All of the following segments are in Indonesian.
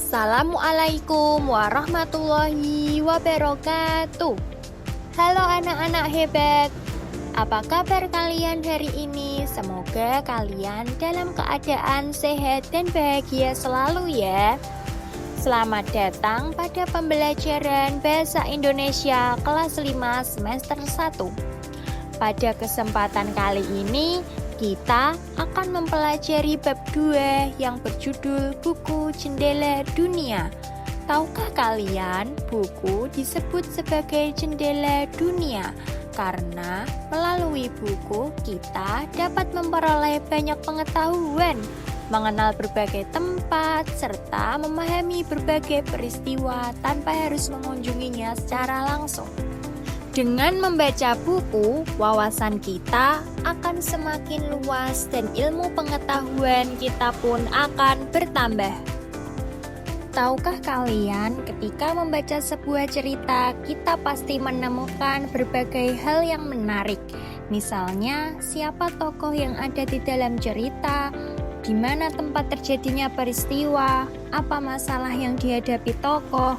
Assalamualaikum warahmatullahi wabarakatuh. Halo anak-anak hebat, apa kabar kalian hari ini? Semoga kalian dalam keadaan sehat dan bahagia selalu ya. Selamat datang pada pembelajaran Bahasa Indonesia kelas 5 semester 1. Pada kesempatan kali ini kita akan mempelajari bab 2 yang berjudul Buku Jendela Dunia. Tahukah kalian buku disebut sebagai jendela dunia? Karena melalui buku kita dapat memperoleh banyak pengetahuan, mengenal berbagai tempat, serta memahami berbagai peristiwa tanpa harus mengunjunginya secara langsung. Dengan membaca buku, wawasan kita akan semakin luas dan ilmu pengetahuan kita pun akan bertambah. Tahukah kalian, ketika membaca sebuah cerita, kita pasti menemukan berbagai hal yang menarik. Misalnya, siapa tokoh yang ada di dalam cerita, di mana tempat terjadinya peristiwa, apa masalah yang dihadapi tokoh,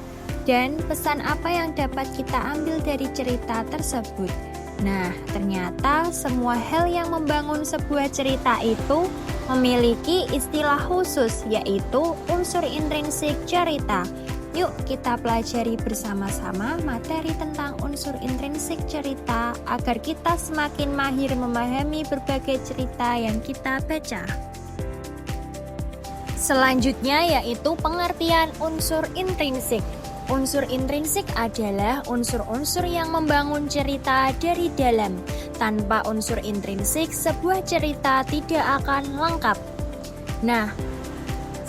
dan pesan apa yang dapat kita ambil dari cerita tersebut. Nah, ternyata semua hal yang membangun sebuah cerita itu memiliki istilah khusus, yaitu unsur intrinsik cerita. Yuk kita pelajari bersama-sama materi tentang unsur intrinsik cerita agar kita semakin mahir memahami berbagai cerita yang kita baca. Selanjutnya yaitu pengertian unsur intrinsik. Unsur intrinsik adalah unsur-unsur yang membangun cerita dari dalam. Tanpa unsur intrinsik, sebuah cerita tidak akan lengkap. Nah,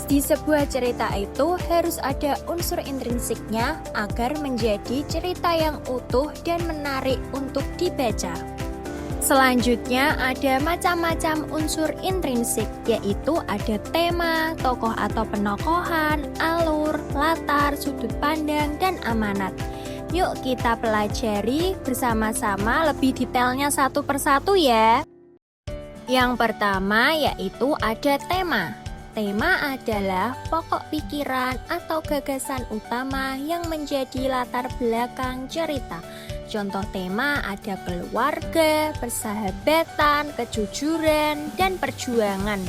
di sebuah cerita itu harus ada unsur intrinsiknya agar menjadi cerita yang utuh dan menarik untuk dibaca. Selanjutnya ada macam-macam unsur intrinsik, yaitu ada tema, tokoh atau penokohan, alur, latar, sudut pandang, dan amanat. Yuk kita pelajari bersama-sama lebih detailnya satu persatu ya. Yang pertama yaitu ada tema. Tema adalah pokok pikiran atau gagasan utama yang menjadi latar belakang cerita. Contoh tema ada keluarga, persahabatan, kejujuran, dan perjuangan.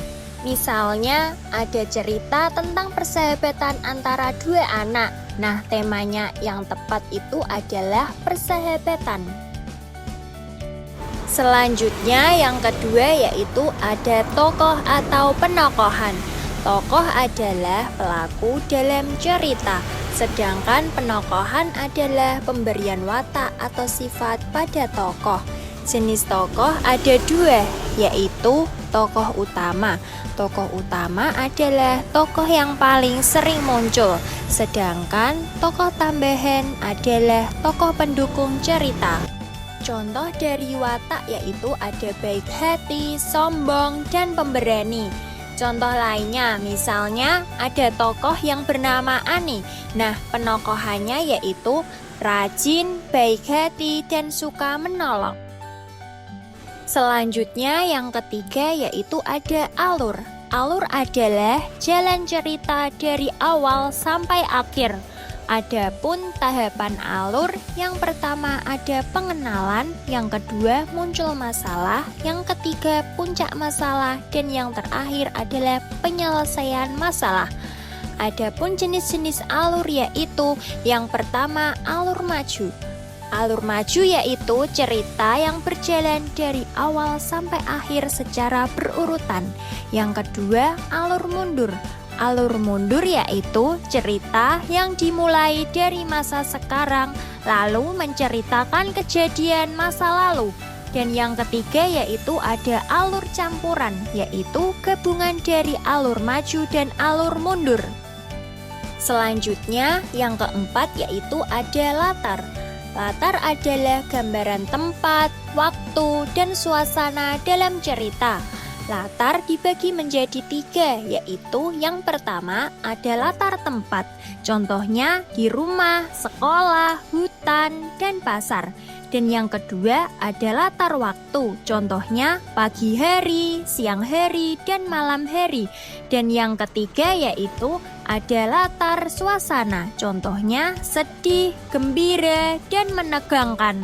Misalnya ada cerita tentang persahabatan antara dua anak. Nah, temanya yang tepat itu adalah persahabatan. Selanjutnya yang kedua yaitu ada tokoh atau penokohan. Tokoh adalah pelaku dalam cerita, sedangkan penokohan adalah pemberian watak atau sifat pada tokoh. Jenis tokoh ada dua, yaitu tokoh utama. Tokoh utama adalah tokoh yang paling sering muncul, sedangkan tokoh tambahan adalah tokoh pendukung cerita. Contoh dari watak yaitu ada baik hati, sombong, dan pemberani. Contoh lainnya, misalnya ada tokoh yang bernama Ani. Nah, penokohannya yaitu rajin, baik hati, dan suka menolong. Selanjutnya yang ketiga yaitu ada alur. Alur adalah jalan cerita dari awal sampai akhir. Adapun tahapan alur, yang pertama ada pengenalan, yang kedua muncul masalah, yang ketiga puncak masalah, dan yang terakhir adalah penyelesaian masalah. Adapun jenis-jenis alur yaitu yang pertama alur maju. Alur maju yaitu cerita yang berjalan dari awal sampai akhir secara berurutan. Yang kedua alur mundur. Alur mundur yaitu cerita yang dimulai dari masa sekarang lalu menceritakan kejadian masa lalu. Dan yang ketiga yaitu ada alur campuran, yaitu gabungan dari alur maju dan alur mundur. Selanjutnya yang keempat yaitu ada latar. Latar adalah gambaran tempat, waktu, dan suasana dalam cerita. Latar dibagi menjadi 3, yaitu yang pertama ada latar tempat. Contohnya di rumah, sekolah, hutan, dan pasar. Dan yang kedua ada latar waktu, contohnya pagi hari, siang hari, dan malam hari. Dan yang ketiga yaitu ada latar suasana, contohnya sedih, gembira, dan menegangkan.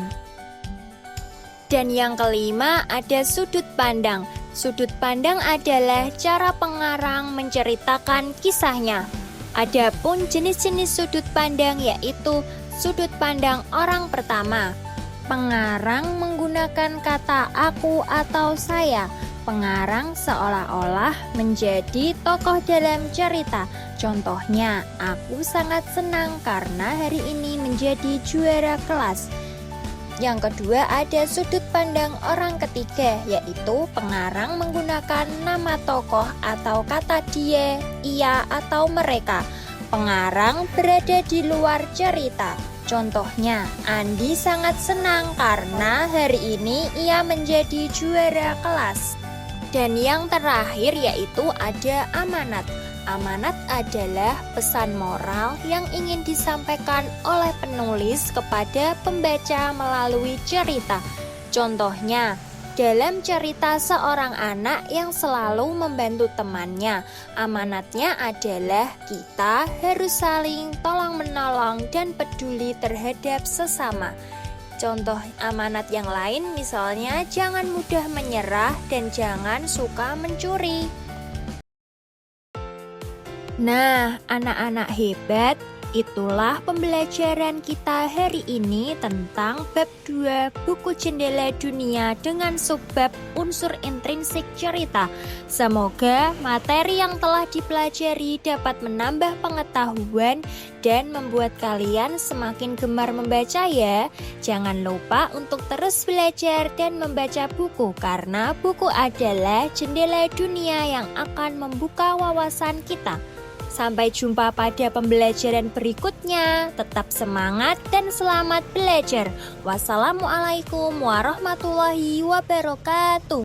Dan yang kelima ada sudut pandang. Sudut pandang adalah cara pengarang menceritakan kisahnya. Adapun jenis-jenis sudut pandang yaitu sudut pandang orang pertama. Pengarang menggunakan kata aku atau saya. Pengarang seolah-olah menjadi tokoh dalam cerita. Contohnya, aku sangat senang karena hari ini menjadi juara kelas. Yang kedua ada sudut pandang orang ketiga, yaitu pengarang menggunakan nama tokoh atau kata dia, ia, atau mereka. Pengarang berada di luar cerita. Contohnya, Andi sangat senang karena hari ini ia menjadi juara kelas. Dan yang terakhir yaitu ada amanat. Amanat adalah pesan moral yang ingin disampaikan oleh penulis kepada pembaca melalui cerita. Contohnya, dalam cerita seorang anak yang selalu membantu temannya, amanatnya adalah kita harus saling tolong-menolong dan peduli terhadap sesama. Contoh amanat yang lain misalnya jangan mudah menyerah dan jangan suka mencuri. Nah, anak-anak hebat, itulah pembelajaran kita hari ini tentang bab 2 buku Jendela Dunia dengan subbab unsur intrinsik cerita. Semoga materi yang telah dipelajari dapat menambah pengetahuan dan membuat kalian semakin gemar membaca ya. Jangan lupa untuk terus belajar dan membaca buku karena buku adalah jendela dunia yang akan membuka wawasan kita. Sampai jumpa pada pembelajaran berikutnya. Tetap semangat dan selamat belajar. Wassalamualaikum warahmatullahi wabarakatuh.